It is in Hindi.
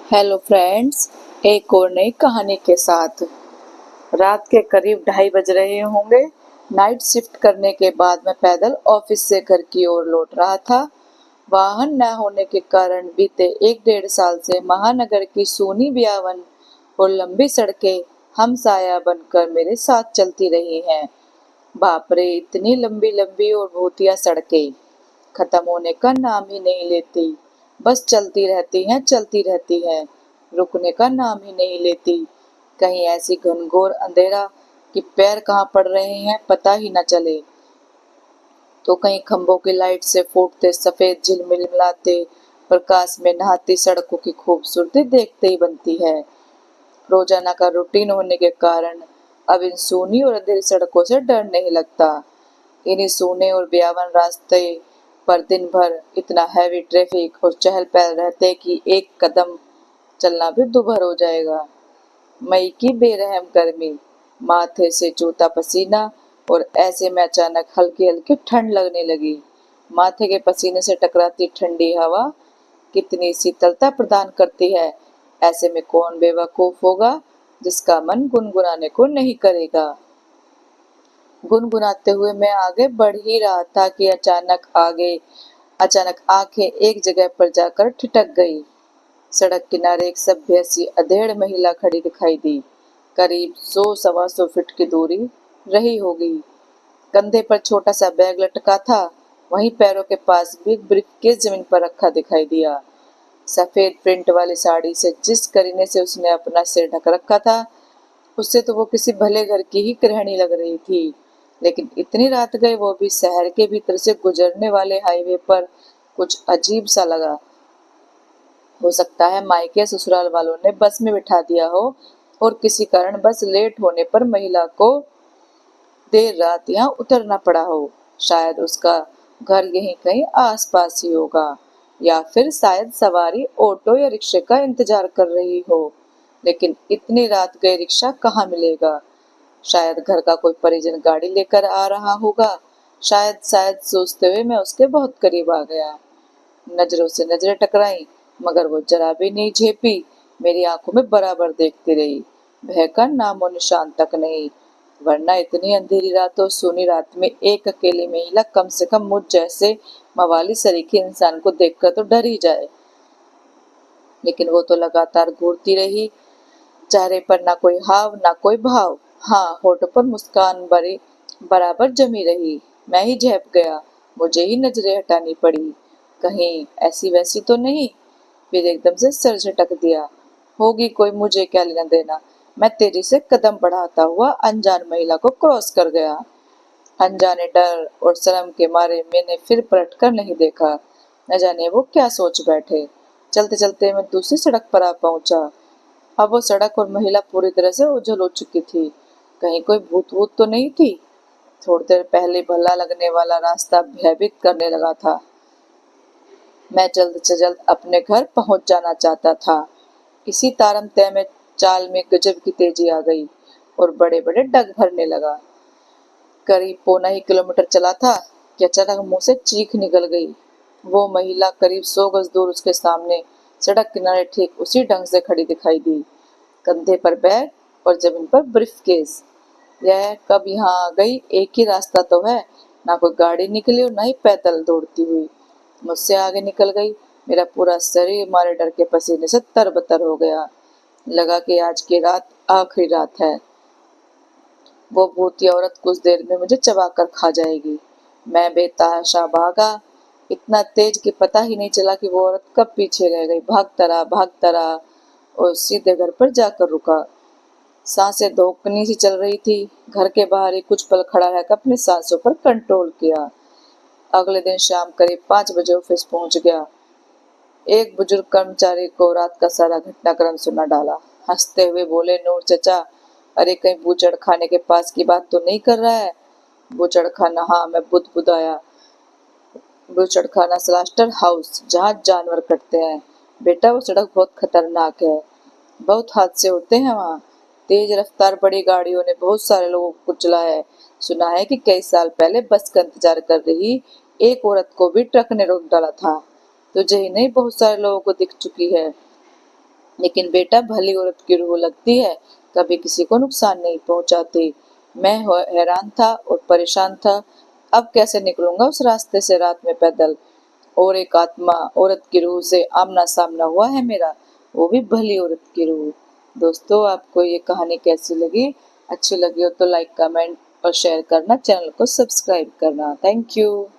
हेलो फ्रेंड्स, एक और नई कहानी के साथ। रात के करीब 2:30 बज रहे होंगे। नाइट शिफ्ट करने के बाद मैं पैदल ऑफिस से घर की ओर लौट रहा था। वाहन न होने के कारण बीते 1 डेढ़ साल से महानगर की सूनी ब्यावन और लंबी सड़कें हमसाया बनकर मेरे साथ चलती रही हैं। बाप रे, इतनी लंबी लंबी और भूतिया सड़कें खत्म होने का नाम ही नहीं लेती। बस चलती रहती हैं, रुकने का नाम ही नहीं लेती। कहीं ऐसी घनघोर अंधेरा कि पैर कहाँ पड़ रहे हैं पता ही न चले, तो कहीं खंभों की लाइट से फूटते सफेद झिलमिलाते प्रकाश में नहाती सड़कों की खूबसूरती देखते ही बनती है। रोजाना का रूटीन होने के कारण अब इन सूनी और अंधेरी सड़कों से डर नहीं लगता। इन्हीं सूने और ब्यावन रास्ते पर दिन भर इतना हैवी ट्रैफिक और चहल पहल रहते कि एक कदम चलना भी दुभर हो जाएगा। मई की बेरहम गर्मी, माथे से चूता पसीना, और ऐसे में अचानक हल्की हल्की ठंड लगने लगी। माथे के पसीने से टकराती ठंडी हवा कितनी शीतलता प्रदान करती है। ऐसे में कौन बेवकूफ होगा जिसका मन गुनगुनाने को नहीं करेगा। गुनगुनाते हुए मैं आगे बढ़ ही रहा था कि अचानक आंखें एक जगह पर जाकर ठिठक गई। सड़क किनारे एक सभ्य सी अधेड़ महिला खड़ी दिखाई दी। करीब 100 सवा 100 फीट की दूरी रही होगी। कंधे पर छोटा सा बैग लटका था, वहीं पैरों के पास भी एक ब्रीफकेस जमीन पर रखा दिखाई दिया। सफेद प्रिंट वाली साड़ी से जिस करीने से उसने अपना सिर ढक रखा था, उससे तो वो किसी भले घर की ही गृहिणी लग रही थी। लेकिन इतनी रात गए, वो भी शहर के भीतर से गुजरने वाले हाईवे पर, कुछ अजीब सा लगा। हो सकता है मायके ससुराल वालों ने बस में बिठा दिया हो और किसी कारण बस लेट होने पर महिला को देर रात यहाँ उतरना पड़ा हो। शायद उसका घर यहीं कहीं आसपास ही होगा, या फिर शायद सवारी ऑटो या रिक्शे का इंतजार कर रही हो। लेकिन इतनी रात गए रिक्शा कहाँ मिलेगा। शायद घर का कोई परिजन गाड़ी लेकर आ रहा होगा। शायद शायद सोचते हुए मैं उसके बहुत करीब आ गया। नजरों से नजरें टकराई, मगर वो जरा भी नहीं झेपी। मेरी आंखों में बराबर देखती रही। भय का नामो निशान तक नहीं। वरना इतनी अंधेरी रात और सूनी रात में एक अकेली महिला कम से कम मुझ जैसे मवाली सरीखे इंसान को देखकर तो डर ही जाए। लेकिन वो तो लगातार घूरती रही। चेहरे पर ना कोई हाव ना कोई भाव। हाँ, होठों पर मुस्कान बड़ी बराबर जमी रही। मैं ही झेप गया। मुझे ही नजरें हटानी पड़ी, कहीं ऐसी वैसी तो नहीं। फिर एकदम से सर झटक दिया। होगी कोई, मुझे क्या लेना देना। मैं तेजी से कदम बढ़ाता हुआ अनजान महिला को क्रॉस कर गया। अनजाने डर और शर्म के मारे मैंने फिर पलट कर नहीं देखा। न जाने वो क्या सोच बैठे। चलते चलते मैं दूसरी सड़क पर आ पहुंचा। अब वो सड़क और महिला पूरी तरह से ओझल हो चुकी थी। कहीं कोई भूत वूत तो नहीं थी। थोड़ी देर पहले भला लगने वाला रास्ता भयभीत करने लगा था। मैं जल्द से जल्द अपने घर पहुंच जाना चाहता था। इसी तारमतय में चाल में गजब की तेजी आ गई और बड़े बड़े डग भरने लगा। करीब पौना ही किलोमीटर चला था कि अचानक मुंह से चीख निकल गई। वो महिला करीब 100 गज दूर उसके सामने सड़क किनारे ठीक उसी ढंग से खड़ी दिखाई दी। कंधे पर बैग और जमीन पर ब्रीफकेस। यह कब यहाँ आ गई। एक ही रास्ता तो है। ना कोई गाड़ी निकली और ना ही पैदल दौड़ती हुई मुझसे आगे निकल गई। मेरा पूरा शरीर मारे डर के पसीने से तरबतर हो गया। लगा कि आज की रात आखिरी रात है। वो भूतिया औरत कुछ देर में मुझे चबा कर खा जाएगी। मैं बेतहाशा भागा, इतना तेज कि पता ही नहीं चला कि वो औरत कब पीछे रह गई। भागता रहा और सीधे घर पर जाकर रुका। सांसें धोखनी सी चल रही थी। घर के बाहर ही कुछ पल खड़ा रहकर अपनी सांसों पर कंट्रोल किया। अगले दिन शाम करीब 5 बजे ऑफिस पहुंच गया। एक बुजुर्ग कर्मचारी को रात का सारा घटनाक्रम सुना डाला। हंसते हुए बोले, नूर चचा, अरे कहीं बूचड़ खाने के पास की बात तो नहीं कर रहा है। बूचड़ खाना? हाँ, मैं बुदबुदाया। बूचड़ खाना स्लास्टर हाउस, जहाँ जानवर कटते हैं। बेटा, वो सड़क बहुत खतरनाक है। बहुत हादसे होते हैं वहाँ। तेज रफ्तार बड़ी गाड़ियों ने बहुत सारे लोगों को कुचला है। सुना है कि कई साल पहले बस का इंतजार कर रही एक औरत को भी ट्रक ने रोक डाला था। तुझे ही नहीं, बहुत सारे लोगों को दिख चुकी है। लेकिन बेटा भली औरत की रूह लगती है, कभी किसी को नुकसान नहीं पहुंचाती। मैं हैरान था और परेशान था, अब कैसे निकलूंगा उस रास्ते से रात में पैदल। और एक आत्मा औरत की रूह से आमना सामना हुआ है मेरा, वो भी भली औरत की रूह। दोस्तों, आपको ये कहानी कैसी लगी? अच्छी लगी हो तो लाइक, कमेंट और शेयर करना, चैनल को सब्सक्राइब करना। Thank you.